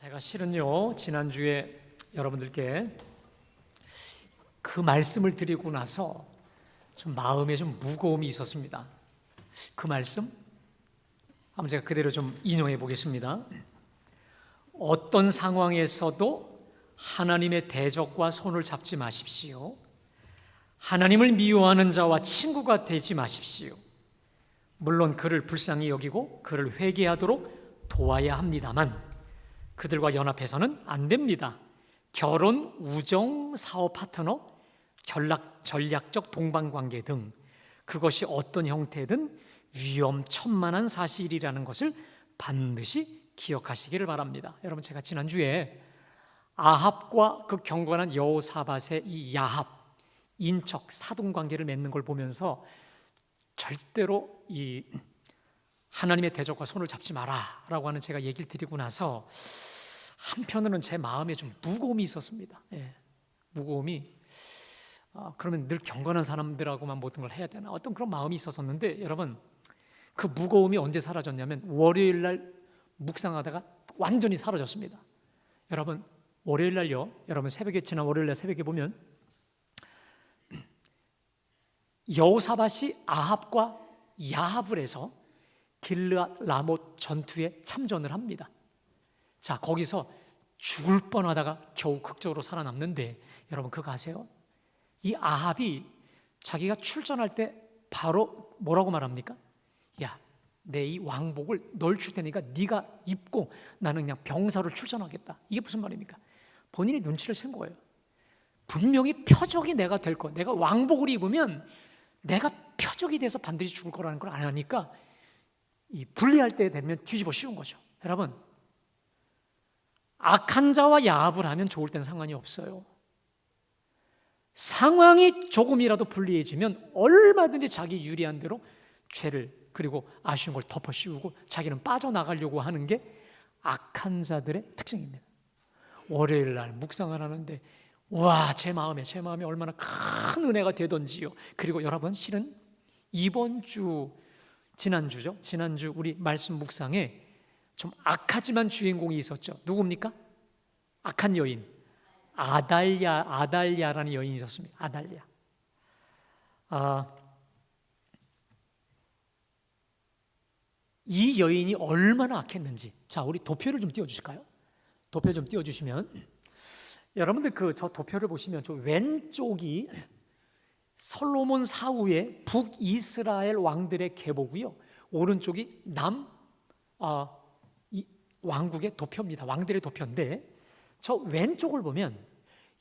제가 실은요, 지난주에 여러분들께 그 말씀을 드리고 나서 좀 마음에 좀 무거움이 있었습니다. 그 말씀 한번 제가 그대로 좀 인용해 보겠습니다. 어떤 상황에서도 하나님의 대적과 손을 잡지 마십시오. 하나님을 미워하는 자와 친구가 되지 마십시오. 물론 그를 불쌍히 여기고 그를 회개하도록 도와야 합니다만 그들과 연합해서는 안 됩니다. 결혼, 우정, 사업 파트너, 전략적 동반관계 등 그것이 어떤 형태든 위험천만한 사실이라는 것을 반드시 기억하시기를 바랍니다. 여러분, 제가 지난주에 아합과 그 경건한 여호사밧의 이 야합, 인척, 사돈관계를 맺는 걸 보면서 절대로 이 하나님의 대적과 손을 잡지 마라라고 하는 제가 얘기를 드리고 나서 한편으로는 제 마음에 좀 무거움이 있었습니다. 무거움이 그러면 늘 경건한 사람들하고만 모든 걸 해야 되나, 어떤 그런 마음이 있었었는데, 여러분, 그 무거움이 언제 사라졌냐면 월요일 날 묵상하다가 완전히 사라졌습니다. 여러분, 월요일 날요, 여러분 새벽에, 지난 월요일 날 새벽에 보면 여호사밧이 아합과 야합을 해서 길르앗 라못 전투에 참전을 합니다. 자, 거기서 죽을 뻔하다가 겨우 극적으로 살아남는데, 여러분 그거 아세요? 이 아합이 자기가 출전할 때 바로 뭐라고 말합니까? 야, 내 이 왕복을 널 줄 테니까 네가 입고 나는 그냥 병사로 출전하겠다. 이게 무슨 말입니까? 본인이 눈치를 챈 거예요. 분명히 표적이 내가 될 거, 내가 왕복을 입으면 내가 표적이 돼서 반드시 죽을 거라는 걸 안 하니까 이 분리할 때 되면 뒤집어 씌운 거죠. 여러분, 악한 자와 야합을 하면 좋을 땐 상관이 없어요. 상황이 조금이라도 불리해지면 얼마든지 자기 유리한 대로 죄를, 그리고 아쉬운 걸 덮어 씌우고 자기는 빠져나가려고 하는 게 악한 자들의 특징입니다. 월요일 날 묵상을 하는데 와, 제 마음에 얼마나 큰 은혜가 되던지요. 그리고 여러분, 실은 이번 주, 지난주 우리 말씀 묵상에 좀 악하지만 주인공이 있었죠. 누굽니까? 악한 여인, 아달랴라는 여인이 있었습니다. 아달랴. 이 여인이 얼마나 악했는지, 자, 우리 도표를 좀 띄워주실까요? 도표 좀 띄워주시면, 여러분들 저 도표를 보시면 저 왼쪽이 솔로몬 사후의 북이스라엘 왕들의 계보고요, 오른쪽이 왕국의 도표입니다. 왕들의 도표인데, 저 왼쪽을 보면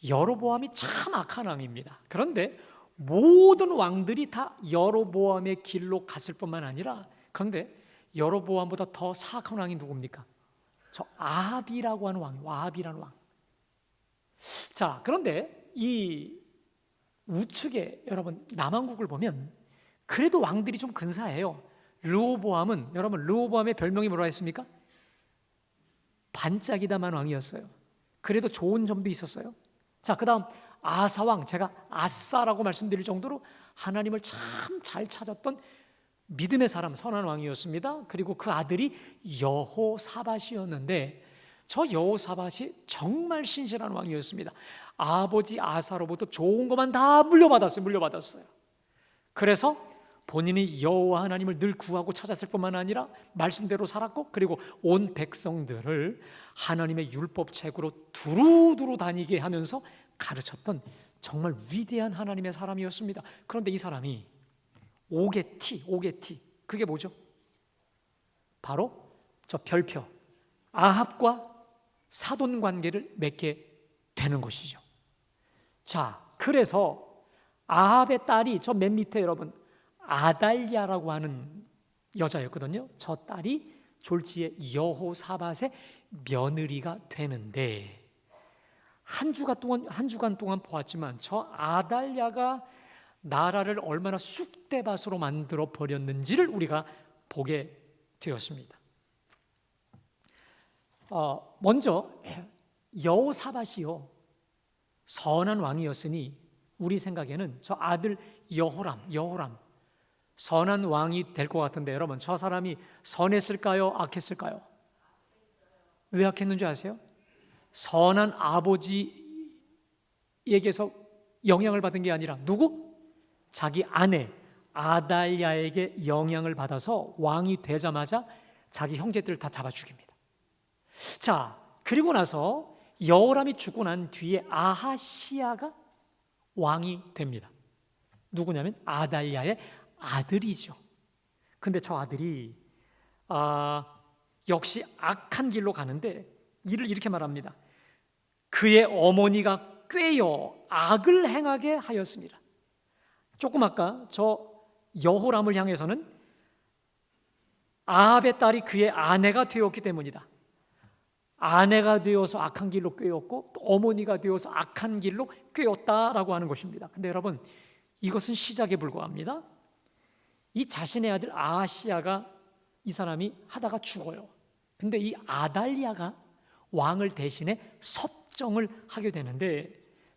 여로보암이 참 악한 왕입니다. 그런데 모든 왕들이 다 여로보암의 길로 갔을 뿐만 아니라, 그런데 여로보암보다 더 사악한 왕이 누굽니까? 저 아합이라고 하는 왕이에요. 아합이라는 왕. 자, 그런데 이 우측에 여러분 남왕국을 보면 그래도 왕들이 좀 근사해요. 르호보암은, 여러분 르호보암의 별명이 뭐라 했습니까? 반짝이다만 왕이었어요. 그래도 좋은 점도 있었어요. 자, 그 다음 아사왕, 제가 아싸라고 말씀드릴 정도로 하나님을 참 잘 찾았던 믿음의 사람, 선한 왕이었습니다. 그리고 그 아들이 여호사밧이었는데, 저 여호사밧이 정말 신실한 왕이었습니다. 아버지 아사로부터 좋은 것만 다 물려받았어요. 그래서 본인이 여호와 하나님을 늘 구하고 찾았을 뿐만 아니라 말씀대로 살았고, 그리고 온 백성들을 하나님의 율법책으로 두루두루 다니게 하면서 가르쳤던 정말 위대한 하나님의 사람이었습니다. 그런데 이 사람이 오게티, 그게 뭐죠? 바로 저 별표 아합과 사돈 관계를 맺게 되는 것이죠. 자, 그래서 아합의 딸이 저 맨 밑에 여러분 아달랴라고 하는 여자였거든요. 저 딸이 졸지에 여호사밧의 며느리가 되는데, 한 주간 동안 보았지만 저 아달랴가 나라를 얼마나 쑥대밭으로 만들어 버렸는지를 우리가 보게 되었습니다. 먼저 여호사밧이요, 선한 왕이었으니 우리 생각에는 저 아들 여호람 선한 왕이 될 것 같은데, 여러분 저 사람이 선했을까요? 악했을까요? 왜 악했는지 아세요? 선한 아버지에게서 영향을 받은 게 아니라 누구? 자기 아내 아달랴에게 영향을 받아서 왕이 되자마자 자기 형제들을 다 잡아 죽입니다. 자, 그리고 나서 여호람이 죽고 난 뒤에 아하시야가 왕이 됩니다. 누구냐면 아달랴의 아들이죠. 근데 저 아들이 역시 악한 길로 가는데 이를 이렇게 말합니다. 그의 어머니가 꾀어 악을 행하게 하였습니다. 조금 아까 저 여호람을 향해서는 아합의 딸이 그의 아내가 되었기 때문이다. 아내가 되어서 악한 길로 꾀었고 또 어머니가 되어서 악한 길로 꾀었다라고 하는 것입니다. 근데 여러분, 이것은 시작에 불과합니다. 이 자신의 아들 아하시야가 이 사람이 하다가 죽어요. 근데 이 아달랴가 왕을 대신해 섭정을 하게 되는데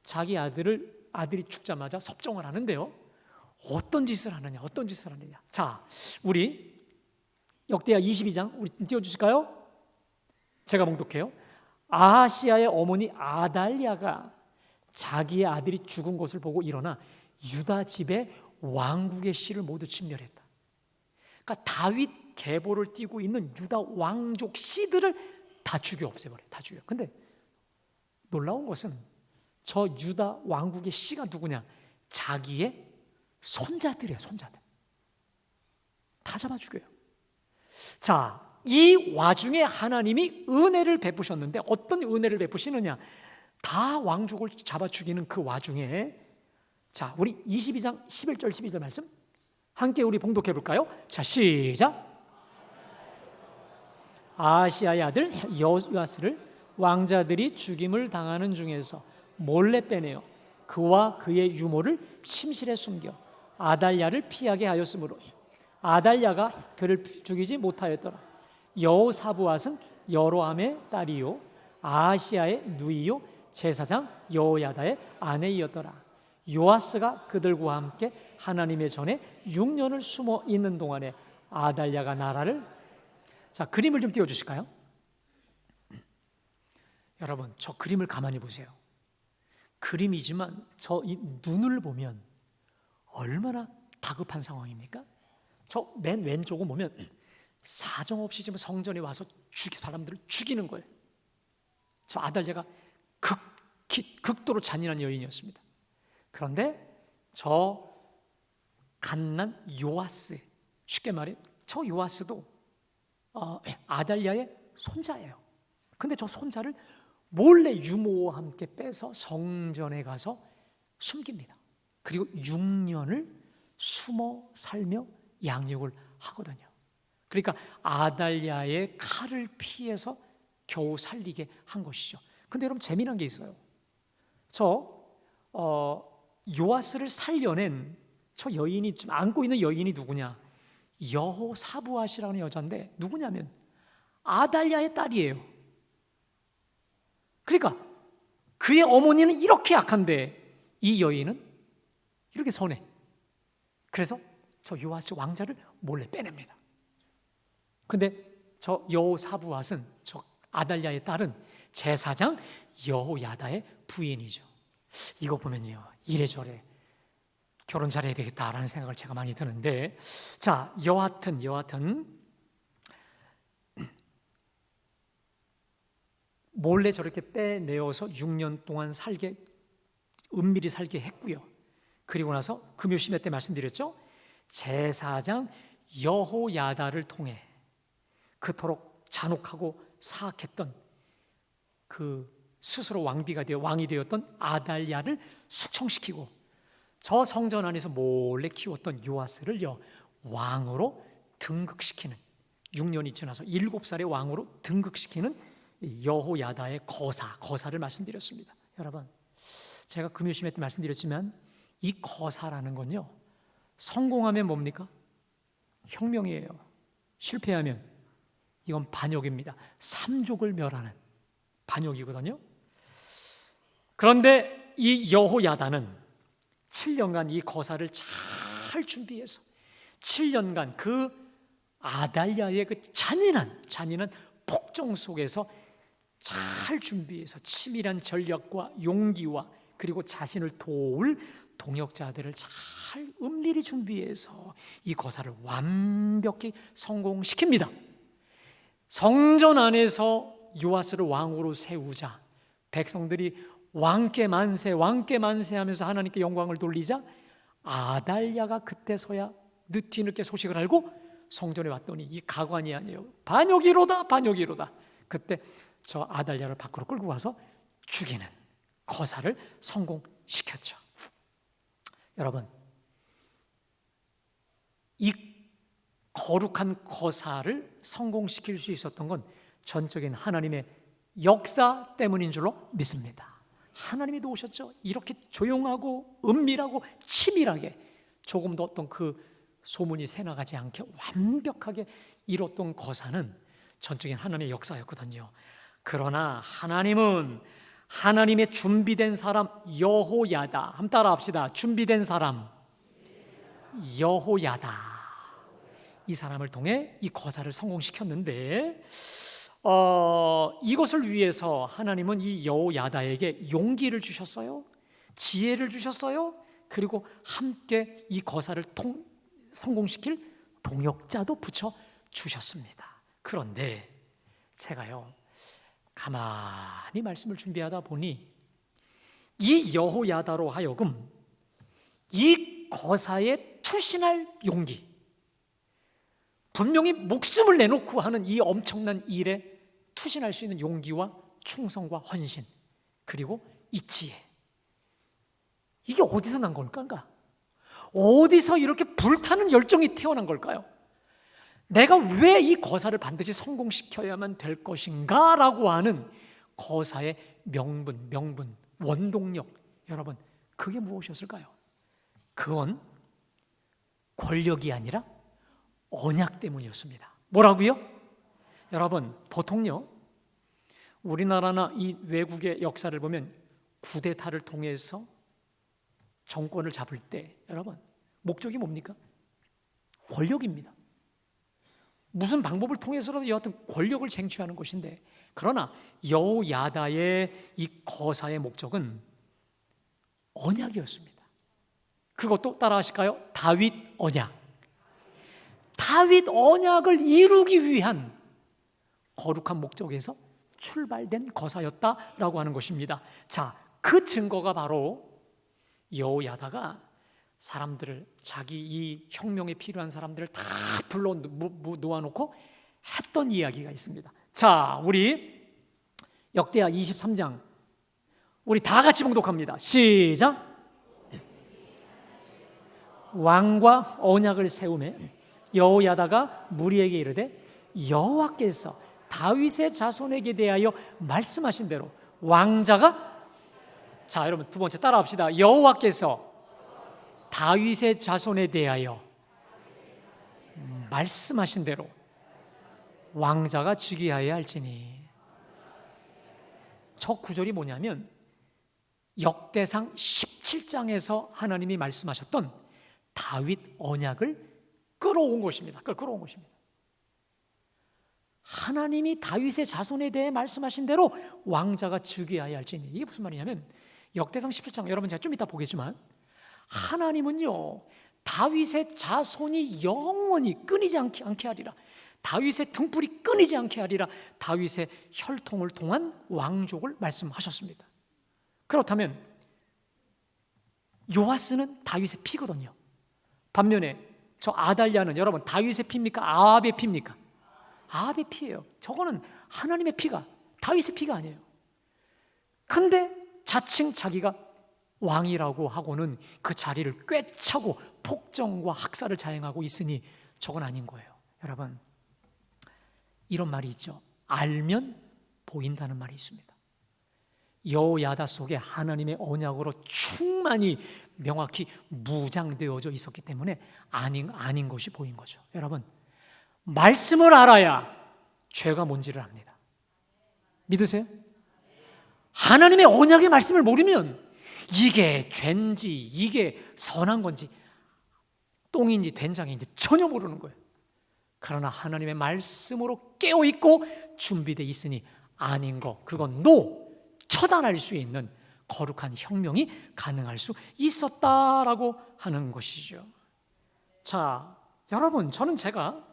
자기 아들이 죽자마자 섭정을 하는데요. 어떤 짓을 하느냐? 자, 우리 역대하 22장 우리 띄워주실까요? 제가 봉독해요. 아하시야의 어머니 아달랴가 자기의 아들이 죽은 것을 보고 일어나 유다 집에 왕국의 씨를 모두 침멸했다. 그러니까 다윗 계보를 띠고 있는 유다 왕족 씨들을 다 죽여 없애버려요. 다 죽여. 근데 놀라운 것은 저 유다 왕국의 씨가 누구냐? 자기의 손자들이에요. 손자들. 다 잡아 죽여요. 자, 이 와중에 하나님이 은혜를 베푸셨는데 어떤 은혜를 베푸시느냐? 다 왕족을 잡아 죽이는 그 와중에 자, 우리 22장 11절 12절 말씀 함께 우리 봉독해 볼까요? 자, 시작. 아하시야의 아들 여호아스를 왕자들이 죽임을 당하는 중에서 몰래 빼내어 그와 그의 유모를 침실에 숨겨 아달랴를 피하게 하였으므로 아달랴가 그를 죽이지 못하였더라. 여호사부앗은 여로암의 딸이요 아하시야의 누이요 제사장 여호야다의 아내이었더라. 요아스가 그들과 함께 하나님의 전에 6년을 숨어 있는 동안에 아달랴가 나라를 자, 그림을 좀 띄워주실까요? 여러분, 저 그림을 가만히 보세요. 그림이지만 저 이 눈을 보면 얼마나 다급한 상황입니까? 저 맨 왼쪽을 보면 사정없이 지금 성전에 와서 사람들을 죽이는 거예요. 저 아달랴가 극도로 잔인한 여인이었습니다. 그런데 저 갓난 요아스, 쉽게 말해 저 요아스도 아달랴의 손자예요. 근데 저 손자를 몰래 유모와 함께 빼서 성전에 가서 숨깁니다. 그리고 6년을 숨어 살며 양육을 하거든요. 그러니까 아달랴의 칼을 피해서 겨우 살리게 한 것이죠. 근데 여러분, 재미난 게 있어요. 요아스를 살려낸 저 여인이 지금 안고 있는 여인이 누구냐? 여호사부앗이라는 여자인데 누구냐면 아달랴의 딸이에요. 그러니까 그의 어머니는 이렇게 약한데 이 여인은 이렇게 선해. 그래서 저 요아스 왕자를 몰래 빼냅니다. 근데 저 여호사부앗은 저 아달랴의 딸은 제사장 여호야다의 부인이죠. 이거 보면요, 이래저래 결혼 잘해야 되겠다라는 생각을 제가 많이 드는데, 자, 여하튼 몰래 저렇게 빼내어서 6년 동안 은밀히 살게 했고요. 그리고 나서 금요시매 때 말씀드렸죠. 제사장 여호야다를 통해 그토록 잔혹하고 사악했던 그 스스로 왕이 되었던 아달랴를 숙청시키고 저 성전 안에서 몰래 키웠던 요아스를요 왕으로 등극시키는 6년이 지나서 7살의 왕으로 등극시키는 여호야다의 거사를 말씀드렸습니다. 여러분, 제가 금요시매 때 말씀드렸지만 이 거사라는 건요 성공하면 뭡니까? 혁명이에요. 실패하면 이건 반역입니다. 삼족을 멸하는 반역이거든요. 그런데 이 여호야다는 7년간 이 거사를 잘 준비해서 7년간 그 아달랴의 그 잔인한 폭정 속에서 잘 준비해서 치밀한 전략과 용기와 그리고 자신을 도울 동역자들을 잘 은밀히 준비해서 이 거사를 완벽히 성공시킵니다. 성전 안에서 요아스를 왕으로 세우자 백성들이 왕께 만세 하면서 하나님께 영광을 돌리자 아달랴가 그때서야 뒤늦게 소식을 알고 성전에 왔더니 이 가관이 아니에요. 반역이로다. 그때 저 아달랴를 밖으로 끌고 가서 죽이는 거사를 성공시켰죠. 여러분, 이 거룩한 거사를 성공시킬 수 있었던 건 전적인 하나님의 역사 때문인 줄로 믿습니다. 하나님이 도우셨죠. 이렇게 조용하고 은밀하고 치밀하게 조금도 어떤 그 소문이 새나가지 않게 완벽하게 이뤘던 거사는 전적인 하나님의 역사였거든요. 그러나 하나님은 하나님의 준비된 사람 여호야다, 한번 따라 합시다. 준비된 사람 여호야다, 이 사람을 통해 이 거사를 성공시켰는데 이것을 위해서 하나님은 이 여호야다에게 용기를 주셨어요. 지혜를 주셨어요. 그리고 함께 이 거사를 성공시킬 동역자도 붙여 주셨습니다. 그런데 제가요, 가만히 말씀을 준비하다 보니 이 여호야다로 하여금 이 거사에 투신할 용기, 분명히 목숨을 내놓고 하는 이 엄청난 일에 투신할 수 있는 용기와 충성과 헌신, 그리고 이 지혜, 이게 어디서 난 걸까? 어디서 이렇게 불타는 열정이 태어난 걸까요? 내가 왜 이 거사를 반드시 성공시켜야만 될 것인가? 라고 하는 거사의 명분, 원동력, 여러분, 그게 무엇이었을까요? 그건 권력이 아니라 언약 때문이었습니다. 뭐라고요? 여러분, 보통요, 우리나라나 이 외국의 역사를 보면 쿠데타를 통해서 정권을 잡을 때 여러분, 목적이 뭡니까? 권력입니다. 무슨 방법을 통해서라도 여하튼 권력을 쟁취하는 것인데, 그러나 여호야다의 이 거사의 목적은 언약이었습니다. 그것도 따라 하실까요? 다윗 언약. 다윗 언약을 이루기 위한 거룩한 목적에서 출발된 거사였다라고 하는 것입니다. 자, 그 증거가 바로 여호야다가 사람들을, 자기 이 혁명에 필요한 사람들을 다 불러 놓아놓고 했던 이야기가 있습니다. 자, 우리 역대하 23장 우리 다 같이 봉독합니다. 시작. 왕과 언약을 세우매 여호야다가 무리에게 이르되 여호와께서 다윗의 자손에게 대하여 말씀하신 대로 왕자가, 자 여러분 두 번째 따라합시다. 여호와께서 다윗의 자손에 대하여 말씀하신 대로 왕자가 즉위하여야 할지니. 저 구절이 뭐냐면 역대상 17장에서 하나님이 말씀하셨던 다윗 언약을 끌어온 것입니다. 그걸 끌어온 것입니다. 하나님이 다윗의 자손에 대해 말씀하신 대로 왕자가 즉위하여야 할지니. 이게 무슨 말이냐면 역대상 17장, 여러분 제가 좀 이따 보겠지만 하나님은요, 다윗의 자손이 영원히 끊이지 않게 하리라, 다윗의 등불이 끊이지 않게 하리라, 다윗의 혈통을 통한 왕족을 말씀하셨습니다. 그렇다면 요아스는 다윗의 피거든요. 반면에 저 아달랴는 여러분 다윗의 피입니까? 아합의 피입니까? 아합의 피예요. 저거는 하나님의 피가, 다윗의 피가 아니에요. 근데 자칭 자기가 왕이라고 하고는 그 자리를 꿰차고 폭정과 학살을 자행하고 있으니 저건 아닌 거예요. 여러분, 이런 말이 있죠. 알면 보인다는 말이 있습니다. 여호야다 속에 하나님의 언약으로 충만히 명확히 무장되어져 있었기 때문에 아닌 것이 보인 거죠. 여러분, 말씀을 알아야 죄가 뭔지를 압니다. 믿으세요? 하나님의 언약의 말씀을 모르면 이게 죄인지 이게 선한 건지 똥인지 된장인지 전혀 모르는 거예요. 그러나 하나님의 말씀으로 깨어있고 준비되어 있으니 아닌 거, 그건 노, 처단할 수 있는 거룩한 혁명이 가능할 수 있었다라고 하는 것이죠. 자, 여러분, 저는 제가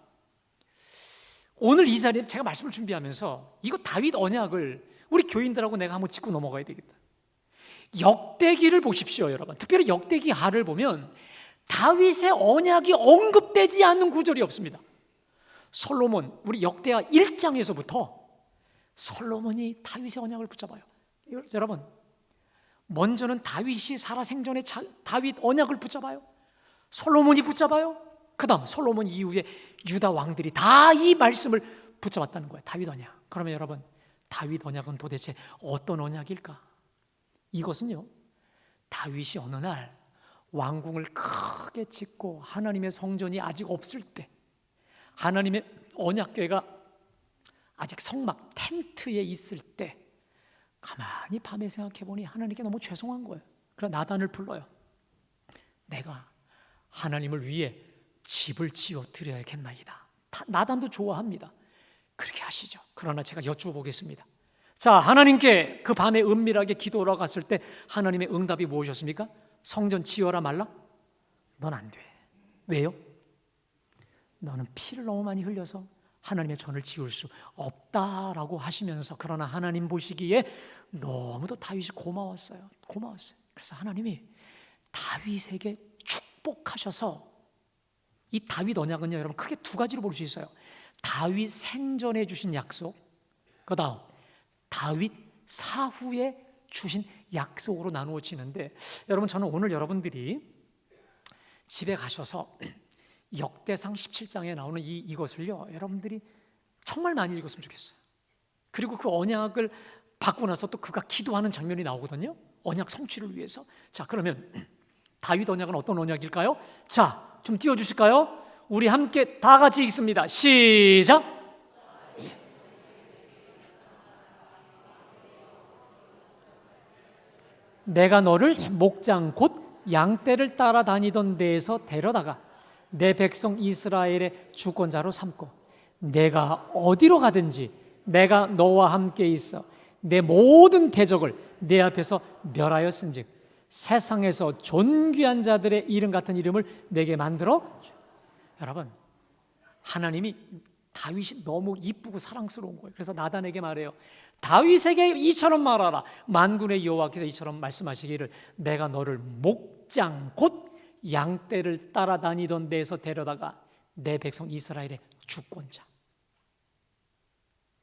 오늘 이 자리에 제가 말씀을 준비하면서 이거 다윗 언약을 우리 교인들하고 내가 한번 짚고 넘어가야 되겠다. 역대기를 보십시오, 여러분. 특별히 역대기 하를 보면 다윗의 언약이 언급되지 않는 구절이 없습니다. 솔로몬, 우리 역대하 1장에서부터 솔로몬이 다윗의 언약을 붙잡아요. 여러분, 먼저는 다윗이 살아 생전에 다윗 언약을 붙잡아요. 솔로몬이 붙잡아요. 그 다음 솔로몬 이후에 유다 왕들이 다 이 말씀을 붙잡았다는 거예요. 다윗 언약. 그러면 여러분, 다윗 언약은 도대체 어떤 언약일까? 이것은요, 다윗이 어느 날 왕궁을 크게 짓고 하나님의 성전이 아직 없을 때, 하나님의 언약궤가 아직 성막 텐트에 있을 때 가만히 밤에 생각해 보니 하나님께 너무 죄송한 거예요. 그래서 나단을 불러요. 내가 하나님을 위해 집을 지어 드려야겠나이다. 나단도 좋아합니다. 그렇게 하시죠. 그러나 제가 여쭈어보겠습니다. 자, 하나님께 그 밤에 은밀하게 기도하러 갔을 때 하나님의 응답이 무엇이었습니까? 성전 지어라 말라? 넌 안 돼. 왜요? 너는 피를 너무 많이 흘려서 하나님의 전을 지을 수 없다라고 하시면서, 그러나 하나님 보시기에 너무도 다윗이 고마웠어요. 그래서 하나님이 다윗에게 축복하셔서, 이 다윗 언약은요, 여러분 크게 두 가지로 볼 수 있어요. 다윗 생전에 주신 약속, 그 다음 다윗 사후에 주신 약속으로 나누어지는데, 여러분, 저는 오늘 여러분들이 집에 가셔서 역대상 17장에 나오는 이것을요, 여러분들이 정말 많이 읽었으면 좋겠어요. 그리고 그 언약을 받고 나서 또 그가 기도하는 장면이 나오거든요. 언약 성취를 위해서. 자, 그러면 다윗 언약은 어떤 언약일까요? 자, 좀 띄워주실까요? 우리 함께 다 같이 읽습니다. 시작. 내가 너를 목장 곧 양떼를 따라다니던 데에서 데려다가 내 백성 이스라엘의 주권자로 삼고, 내가 어디로 가든지 내가 너와 함께 있어 내 모든 대적을 내 앞에서 멸하였은즉 세상에서 존귀한 자들의 이름 같은 이름을 내게 만들어. 여러분, 하나님이 다윗이 너무 이쁘고 사랑스러운 거예요. 그래서 나단에게 말해요. 다윗에게 이처럼 말하라. 만군의 여호와께서 이처럼 말씀하시기를, 내가 너를 목장 곧 양떼를 따라다니던 데에서 데려다가 내 백성 이스라엘의 주권자,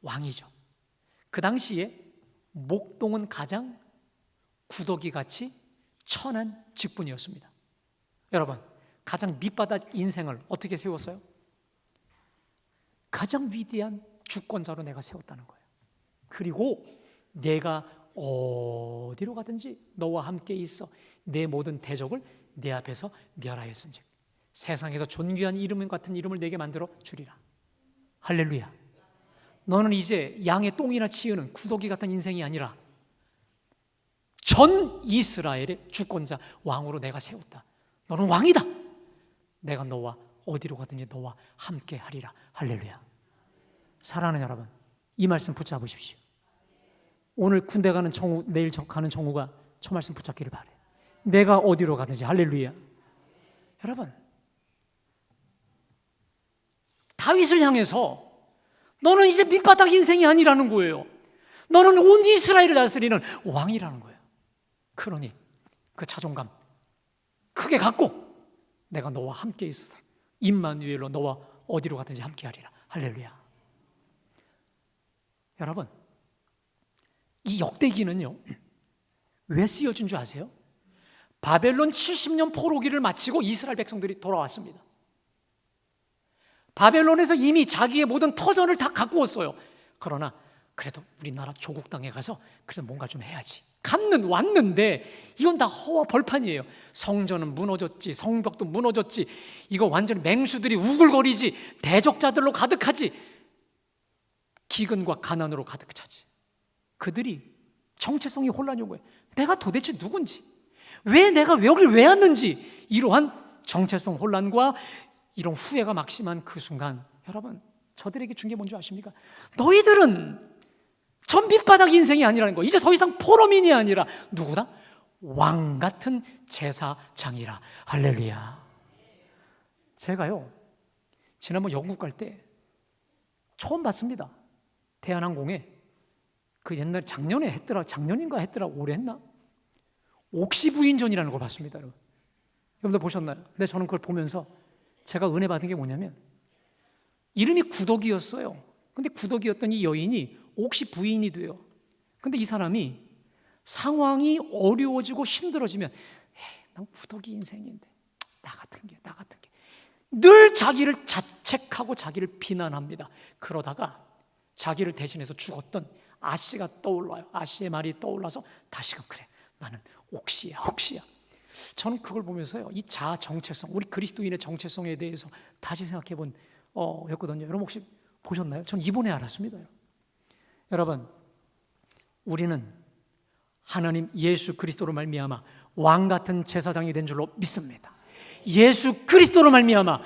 왕이죠. 그 당시에 목동은 가장 구더기같이 천한 직분이었습니다. 여러분, 가장 밑바닥 인생을 어떻게 세웠어요? 가장 위대한 주권자로 내가 세웠다는 거예요. 그리고 내가 어디로 가든지 너와 함께 있어 내 모든 대적을 내 앞에서 멸하였은즉 세상에서 존귀한 이름 같은 이름을 내게 만들어 주리라. 할렐루야. 너는 이제 양의 똥이나 치우는 구더기 같은 인생이 아니라 전 이스라엘의 주권자 왕으로 내가 세웠다. 너는 왕이다. 내가 너와 어디로 가든지 너와 함께 하리라. 할렐루야. 사랑하는 여러분, 이 말씀 붙잡으십시오. 오늘 군대 가는 정우, 내일 가는 정우가 저 말씀 붙잡기를 바래. 내가 어디로 가든지. 할렐루야. 여러분, 다윗을 향해서 너는 이제 밑바닥 인생이 아니라는 거예요. 너는 온 이스라엘을 다스리는 왕이라는 거예요. 그러니 그 자존감 크게 갖고 내가 너와 함께 있어서 임마누엘로 너와 어디로 가든지 함께 하리라. 할렐루야. 여러분, 이 역대기는요, 왜 쓰여진 줄 아세요? 바벨론 70년 포로기를 마치고 이스라엘 백성들이 돌아왔습니다. 바벨론에서 이미 자기의 모든 터전을 다 갖고 왔어요. 그러나 그래도 우리나라 조국 땅에 가서 그래도 뭔가 좀 해야지. 왔는데 이건 다 허와 벌판이에요. 성전은 무너졌지, 성벽도 무너졌지, 이거 완전히 맹수들이 우글거리지, 대적자들로 가득하지, 기근과 가난으로 가득 차지. 그들이 정체성이 혼란이 온 거예요. 내가 도대체 누군지, 왜 내가 여길 왜 왔는지, 이러한 정체성 혼란과 이런 후회가 막심한 그 순간, 여러분, 저들에게 준 게 뭔지 아십니까? 너희들은 전 밑바닥 인생이 아니라는 거예요. 이제 더 이상 포로민이 아니라 누구다? 왕 같은 제사장이라. 할렐루야. 제가요, 지난번 영국 갈 때 처음 봤습니다. 대한항공에 그 옛날에 작년에 했더라, 작년인가 했더라, 올해 했나? 옥시 부인전이라는 걸 봤습니다. 여러분들 보셨나요? 근데 저는 그걸 보면서 제가 은혜 받은 게 뭐냐면, 이름이 구덕이었어요. 근데 구덕이었던 이 여인이 옥시 부인이 돼요. 근데 이 사람이 상황이 어려워지고 힘들어지면 난 구덕이 인생인데 나 같은 게 늘 자기를 자책하고 자기를 비난합니다. 그러다가 자기를 대신해서 죽었던 아씨가 떠올라요. 아씨의 말이 떠올라서 다시금 그래, 나는 옥시야. 저는 그걸 보면서요, 이 자아 정체성, 우리 그리스도인의 정체성에 대해서 다시 생각해 본 였거든요. 여러분 혹시 보셨나요? 전 이번에 알았습니다. 여러분, 우리는 하나님 예수 그리스도로 말미암아 왕 같은 제사장이 된 줄로 믿습니다. 예수 그리스도로 말미암아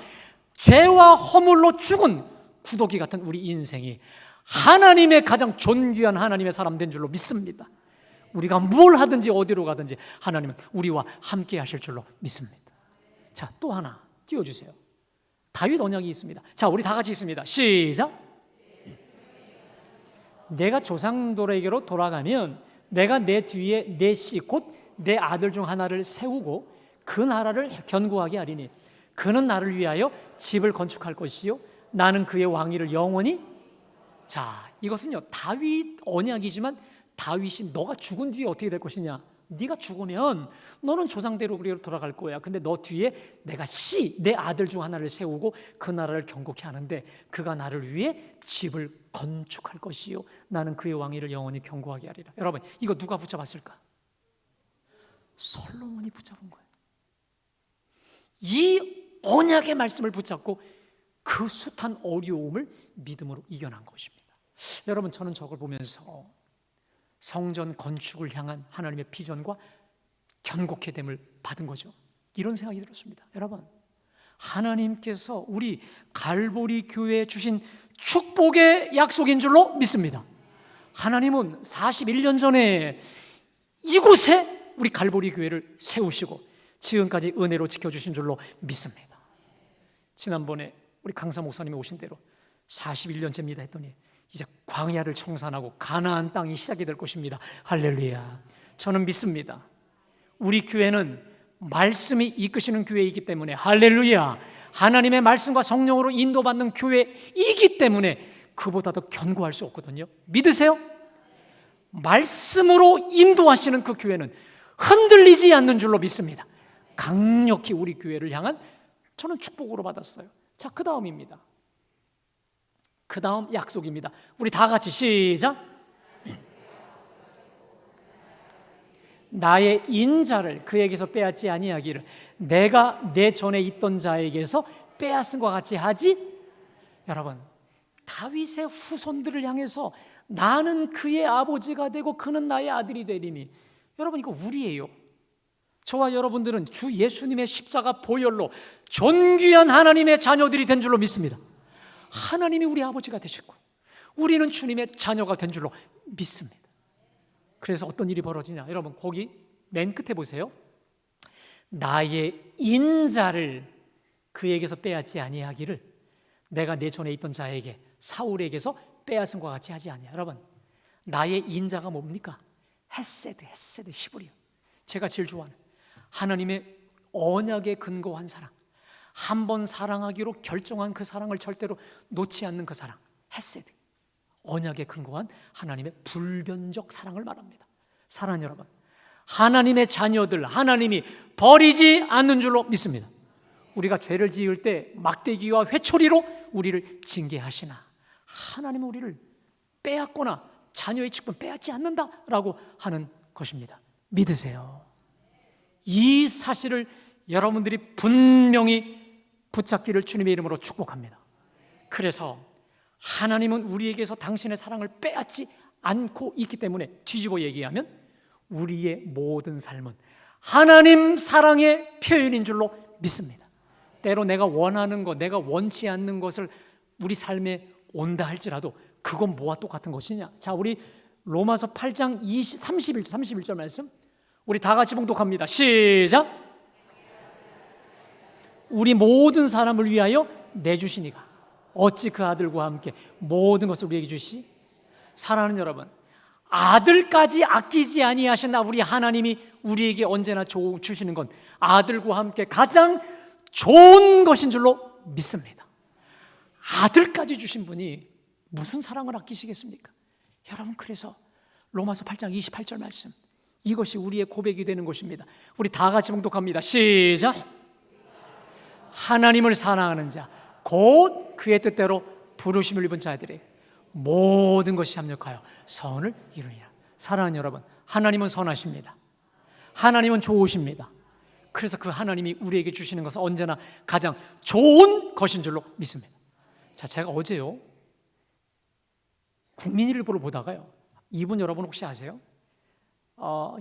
죄와 허물로 죽은 구더기 같은 우리 인생이 하나님의 가장 존귀한 하나님의 사람 된 줄로 믿습니다. 우리가 뭘 하든지 어디로 가든지 하나님은 우리와 함께 하실 줄로 믿습니다. 자, 또 하나 띄워주세요. 다윗 언약이 있습니다. 자, 우리 다 같이 있습니다. 시작. 내가 조상들에게로 돌아가면 내가 내 뒤에 내 씨 곧 내 아들 중 하나를 세우고 그 나라를 견고하게 하리니 그는 나를 위하여 집을 건축할 것이요 나는 그의 왕위를 영원히. 자, 이것은요 다윗 언약이지만 다윗이 너가 죽은 뒤에 어떻게 될 것이냐, 네가 죽으면 너는 조상대로 우리로 돌아갈 거야. 근데 너 뒤에 내가 내 아들 중 하나를 세우고 그 나라를 견고케 하는데 그가 나를 위해 집을 건축할 것이요 나는 그의 왕위를 영원히 견고하게 하리라. 여러분, 이거 누가 붙잡았을까? 솔로몬이 붙잡은 거예요. 이 언약의 말씀을 붙잡고 그 숱한 어려움을 믿음으로 이겨난 것입니다. 여러분, 저는 저걸 보면서 성전 건축을 향한 하나님의 비전과 견고케 됨을 받은 거죠. 이런 생각이 들었습니다. 여러분, 하나님께서 우리 갈보리 교회에 주신 축복의 약속인 줄로 믿습니다. 하나님은 41년 전에 이곳에 우리 갈보리 교회를 세우시고 지금까지 은혜로 지켜주신 줄로 믿습니다. 지난번에 우리 강사 목사님이 오신 대로 41년째입니다 했더니 이제 광야를 청산하고 가나안 땅이 시작이 될 것입니다. 할렐루야. 저는 믿습니다. 우리 교회는 말씀이 이끄시는 교회이기 때문에, 할렐루야, 하나님의 말씀과 성령으로 인도받는 교회이기 때문에 그보다 더 견고할 수 없거든요. 믿으세요? 말씀으로 인도하시는 그 교회는 흔들리지 않는 줄로 믿습니다. 강력히 우리 교회를 향한 저는 축복으로 받았어요. 자, 그 다음입니다. 그 다음 약속입니다. 우리 다 같이 시작. 나의 인자를 그에게서 빼앗지 아니하기를 내가 내 전에 있던 자에게서 빼앗은 것 같이 하지. 여러분, 다윗의 후손들을 향해서 나는 그의 아버지가 되고 그는 나의 아들이 되리니, 여러분, 이거 우리예요. 저와 여러분들은 주 예수님의 십자가 보혈로 존귀한 하나님의 자녀들이 된 줄로 믿습니다. 하나님이 우리 아버지가 되셨고 우리는 주님의 자녀가 된 줄로 믿습니다. 그래서 어떤 일이 벌어지냐, 여러분 거기 맨 끝에 보세요. 나의 인자를 그에게서 빼앗지 아니하기를 내가 내 전에 있던 자에게 사울에게서 빼앗은 것 같이 하지 아니하. 여러분, 나의 인자가 뭡니까? 헤세드 히브리어. 제가 제일 좋아하는 하나님의 언약에 근거한 사랑, 한 번 사랑하기로 결정한 그 사랑을 절대로 놓지 않는 그 사랑, 헤세드, 언약에 근거한 하나님의 불변적 사랑을 말합니다. 사랑하는 여러분, 하나님의 자녀들 하나님이 버리지 않는 줄로 믿습니다. 우리가 죄를 지을 때 막대기와 회초리로 우리를 징계하시나 하나님은 우리를 빼앗거나 자녀의 직분 빼앗지 않는다라고 하는 것입니다. 믿으세요. 이 사실을 여러분들이 분명히 붙잡기를 주님의 이름으로 축복합니다. 그래서 하나님은 우리에게서 당신의 사랑을 빼앗지 않고 있기 때문에 뒤집어 얘기하면 우리의 모든 삶은 하나님 사랑의 표현인 줄로 믿습니다. 때로 내가 원하는 것, 내가 원치 않는 것을 우리 삶에 온다 할지라도 그건 뭐와 똑같은 것이냐? 자, 우리 로마서 8장 31절 말씀 우리 다 같이 봉독합니다. 시작. 우리 모든 사람을 위하여 내주시니가 어찌 그 아들과 함께 모든 것을 우리에게 주시지? 사랑하는 여러분, 아들까지 아끼지 아니하신 우리 하나님이 우리에게 언제나 주시는 건 아들과 함께 가장 좋은 것인 줄로 믿습니다. 아들까지 주신 분이 무슨 사랑을 아끼시겠습니까? 여러분, 그래서 로마서 8장 28절 말씀, 이것이 우리의 고백이 되는 것입니다. 우리 다 같이 봉독합니다. 시작. 하나님을 사랑하는 자 곧 그의 뜻대로 부르심을 입은 자들에게 모든 것이 합력하여 선을 이루니라. 사랑하는 여러분, 하나님은 선하십니다. 하나님은 좋으십니다. 그래서 그 하나님이 우리에게 주시는 것은 언제나 가장 좋은 것인 줄로 믿습니다. 자, 제가 어제요 국민일보를 보다가요, 이분 여러분 혹시 아세요?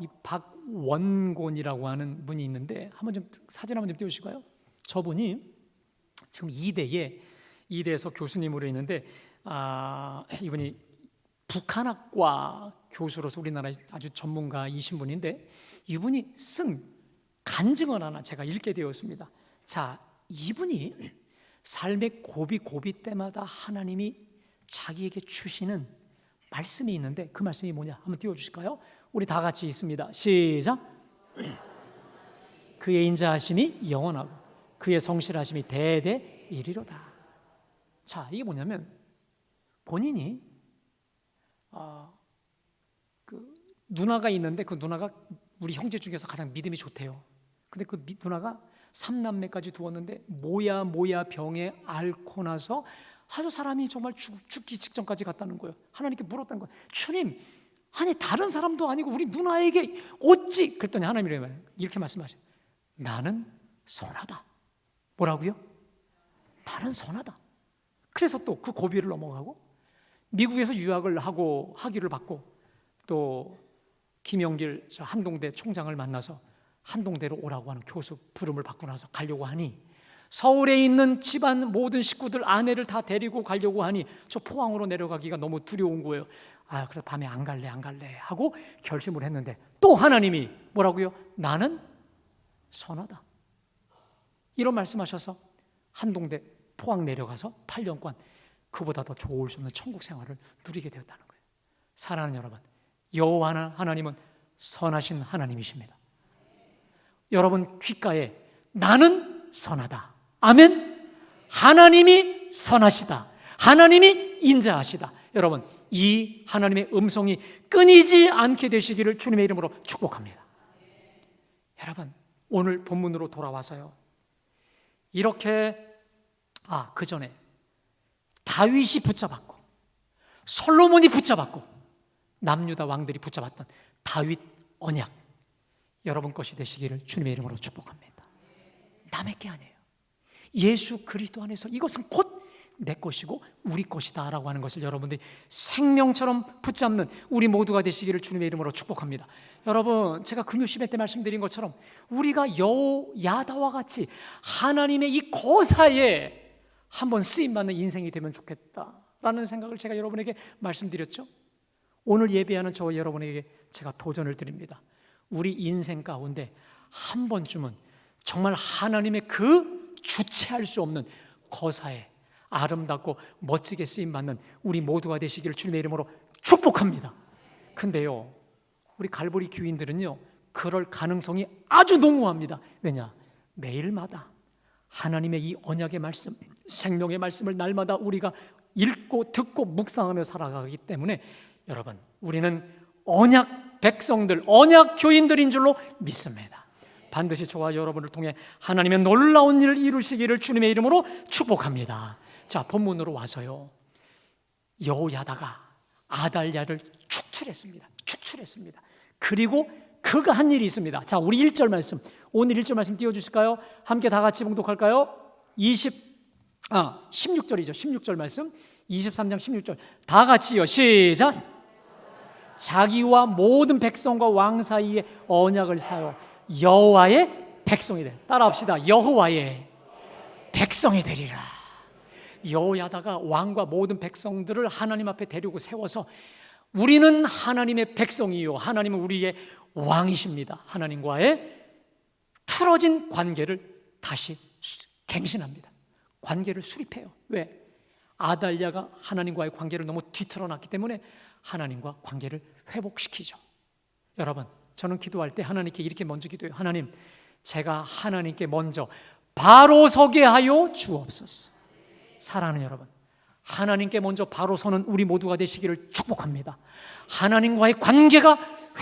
이 박원곤이라고 하는 분이 있는데 한번 좀 사진 한번 좀 띄우실까요? 저분이 지금 이대에서 교수님으로 있는데 이분이 북한학과 교수로서 우리나라의 아주 전문가이신 분인데, 이분이 쓴 간증을 하나 제가 읽게 되었습니다. 자, 이분이 삶의 고비 때마다 하나님이 자기에게 주시는 말씀이 있는데 그 말씀이 뭐냐? 한번 띄워주실까요? 우리 다 같이 있습니다. 시작. 그의 인자하심이 영원하고 그의 성실하심이 대대 이리로다. 자, 이게 뭐냐면 본인이 그 누나가 있는데 그 누나가 우리 형제 중에서 가장 믿음이 좋대요. 근데 그 누나가 3남매까지 두었는데 모야 병에 앓고 나서 아주 사람이 정말 죽기 직전까지 갔다는 거예요. 하나님께 물었다는 거예요. 주님, 아니 다른 사람도 아니고 우리 누나에게 어찌? 그랬더니 하나님이 이렇게 말씀하셔요. 나는 선하다. 뭐라고요? 나는 선하다. 그래서 또 그 고비를 넘어가고 미국에서 유학을 하고 학위를 받고 또 김영길 한동대 총장을 만나서 한동대로 오라고 하는 교수 부름을 받고 나서 가려고 하니, 서울에 있는 집안 모든 식구들 아내를 다 데리고 가려고 하니 저 포항으로 내려가기가 너무 두려운 거예요. 그래서 밤에 안 갈래 하고 결심을 했는데 또 하나님이 뭐라고요? 나는 선하다. 이런 말씀하셔서 한동대 포항 내려가서 8년간 그보다 더 좋을 수 없는 천국 생활을 누리게 되었다는 거예요. 사랑하는 여러분, 여호와 하나님은 선하신 하나님이십니다. 여러분 귓가에 나는 선하다. 아멘. 하나님이 선하시다. 하나님이 인자하시다. 여러분, 이 하나님의 음성이 끊이지 않게 되시기를 주님의 이름으로 축복합니다. 여러분, 오늘 본문으로 돌아와서요, 이렇게 그 전에 다윗이 붙잡았고 솔로몬이 붙잡았고 남유다 왕들이 붙잡았던 다윗 언약, 여러분 것이 되시기를 주님의 이름으로 축복합니다. 남의 게 아니에요. 예수 그리스도 안에서 이것은 곧 내 것이고 우리 것이다 라고 하는 것을 여러분들이 생명처럼 붙잡는 우리 모두가 되시기를 주님의 이름으로 축복합니다. 여러분, 제가 금요 시배 때 말씀드린 것처럼 우리가 여호야다와 같이 하나님의 이 거사에 한번 쓰임받는 인생이 되면 좋겠다라는 생각을 제가 여러분에게 말씀드렸죠. 오늘 예배하는 저와 여러분에게 제가 도전을 드립니다. 우리 인생 가운데 한 번쯤은 정말 하나님의 그 주체할 수 없는 거사에 아름답고 멋지게 쓰임받는 우리 모두가 되시기를 주님의 이름으로 축복합니다. 근데요, 우리 갈보리 교인들은요, 그럴 가능성이 아주 농후합니다. 왜냐? 매일마다 하나님의 이 언약의 말씀, 생명의 말씀을 날마다 우리가 읽고 듣고 묵상하며 살아가기 때문에 여러분, 우리는 언약 백성들, 언약 교인들인 줄로 믿습니다. 반드시 저와 여러분을 통해 하나님의 놀라운 일을 이루시기를 주님의 이름으로 축복합니다. 자, 본문으로 와서요, 여호야다가 아달랴를 축출했습니다. 그리고 그가 한 일이 있습니다. 자, 우리 1절 말씀, 오늘 1절 말씀 띄워주실까요? 함께 다 같이 봉독할까요? 16절이죠. 16절 말씀, 23장 16절 다 같이요. 시작. 자기와 모든 백성과 왕 사이에 언약을 사요 여호와의 백성이 되. 따라합시다. 여호와의 백성이 되리라. 여호야다가 왕과 모든 백성들을 하나님 앞에 데리고 세워서 우리는 하나님의 백성이요, 하나님은 우리의 왕이십니다. 하나님과의 틀어진 관계를 다시 갱신합니다. 관계를 수립해요. 왜? 아달랴가 하나님과의 관계를 너무 뒤틀어놨기 때문에 하나님과 관계를 회복시키죠. 여러분, 저는 기도할 때 하나님께 이렇게 먼저 기도해요. 하나님, 제가 하나님께 먼저 바로 서게 하여 주옵소서. 사랑하는 여러분, 하나님께 먼저 바로 서는 우리 모두가 되시기를 축복합니다. 하나님과의 관계가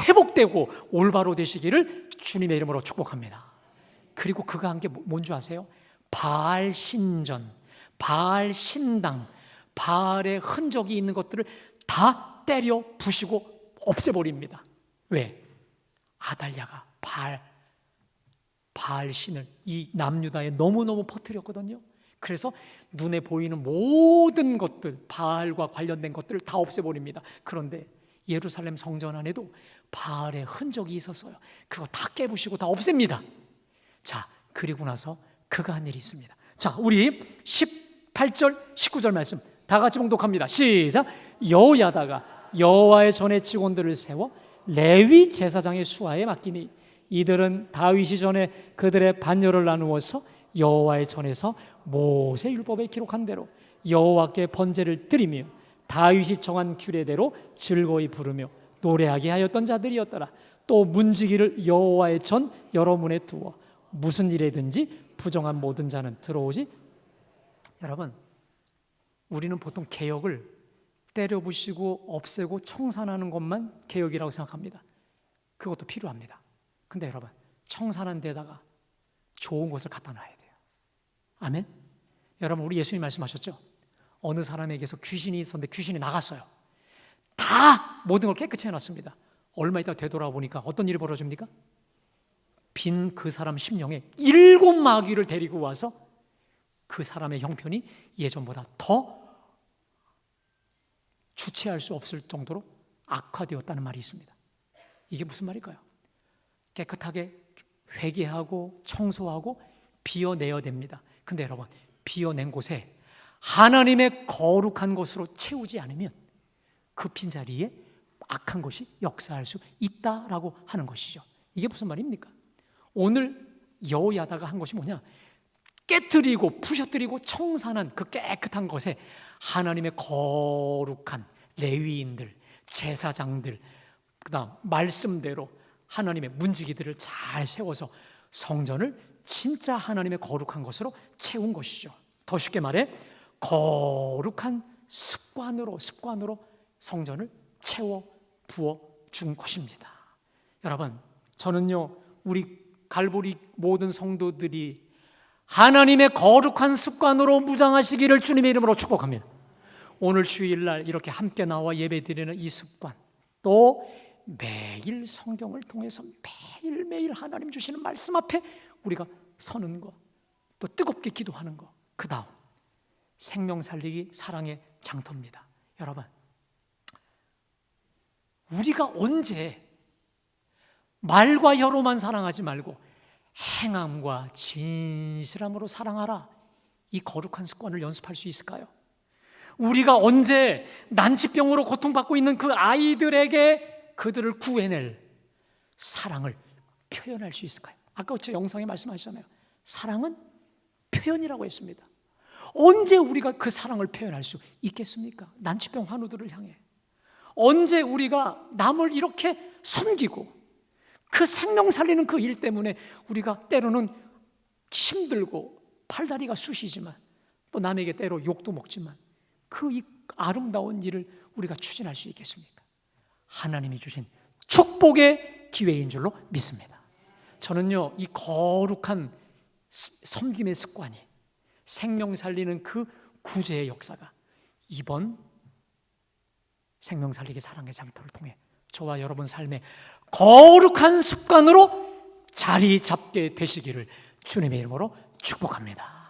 회복되고 올바로 되시기를 주님의 이름으로 축복합니다. 그리고 그가 한 게 뭔지 아세요? 바알 신전, 바알 신당, 바알의 흔적이 있는 것들을 다 때려 부시고 없애버립니다. 왜? 아달랴가 바알 신을 이 남유다에 너무너무 퍼뜨렸거든요. 그래서 눈에 보이는 모든 것들, 바알과 관련된 것들을 다 없애버립니다. 그런데 예루살렘 성전 안에도 바알의 흔적이 있었어요. 그거 다 깨부시고 다 없앱니다. 자, 그리고 나서 그가 한 일이 있습니다. 자, 우리 18절, 19절 말씀 다 같이 봉독합니다. 시작. 여호야다가 여호와의 전에 직원들을 세워 레위 제사장의 수하에 맡기니 이들은 다윗이 전에 그들의 반열을 나누어서 여호와의 전에서 모세 율법에 기록한 대로 여호와께 번제를 드리며 다윗이 정한 규례대로 즐거이 부르며 노래하게 하였던 자들이었더라. 또 문지기를 여호와의 전 여러 문에 두어 무슨 일에든지 부정한 모든 자는 들어오지. 여러분, 우리는 보통 개혁을 때려부시고 없애고 청산하는 것만 개혁이라고 생각합니다. 그것도 필요합니다. 근데 여러분, 청산한 데다가 좋은 것을 갖다 놔야 돼요. 아멘? 여러분, 우리 예수님 말씀하셨죠? 어느 사람에게서 귀신이 있었는데 귀신이 나갔어요. 다 모든 걸 깨끗이 해놨습니다. 얼마 있다 되돌아보니까 어떤 일이 벌어집니까? 빈 그 사람 심령에 7 마귀를 데리고 와서 그 사람의 형편이 예전보다 더 주체할 수 없을 정도로 악화되었다는 말이 있습니다. 이게 무슨 말일까요? 깨끗하게 회개하고 청소하고 비워내야 됩니다. 근데 여러분, 비워낸 곳에 하나님의 거룩한 것으로 채우지 않으면 그 빈자리에 악한 것이 역사할 수 있다라고 하는 것이죠. 이게 무슨 말입니까? 오늘 여호야다가 한 것이 뭐냐? 깨뜨리고 부셔뜨리고 청산한 그 깨끗한 것에 하나님의 거룩한 레위인들, 제사장들, 그다음 말씀대로 하나님의 문지기들을 잘 세워서 성전을 진짜 하나님의 거룩한 것으로 채운 것이죠. 더 쉽게 말해 거룩한 습관으로 성전을 채워 부어 준 것입니다. 여러분, 저는요, 우리 갈보리 모든 성도들이 하나님의 거룩한 습관으로 무장하시기를 주님의 이름으로 축복합니다. 오늘 주일날 이렇게 함께 나와 예배드리는 이 습관, 또 매일 성경을 통해서 매일매일 하나님 주시는 말씀 앞에 우리가 서는 거, 또 뜨겁게 기도하는 거, 그 다음 생명 살리기 사랑의 장터입니다. 여러분, 우리가 언제 말과 혀로만 사랑하지 말고 행함과 진실함으로 사랑하라, 이 거룩한 습관을 연습할 수 있을까요? 우리가 언제 난치병으로 고통받고 있는 그 아이들에게 그들을 구해낼 사랑을 표현할 수 있을까요? 아까 저 영상에 말씀하셨잖아요. 사랑은 표현이라고 했습니다. 언제 우리가 그 사랑을 표현할 수 있겠습니까? 난치병 환우들을 향해. 언제 우리가 남을 이렇게 섬기고 그 생명 살리는 그 일 때문에 우리가 때로는 힘들고 팔다리가 쑤시지만 또 남에게 때로 욕도 먹지만 그 이 아름다운 일을 우리가 추진할 수 있겠습니까? 하나님이 주신 축복의 기회인 줄로 믿습니다. 저는요, 이 거룩한 섬김의 습관이 생명 살리는 그 구제의 역사가 이번 생명 살리기 사랑의 장터를 통해 저와 여러분 삶에 거룩한 습관으로 자리 잡게 되시기를 주님의 이름으로 축복합니다.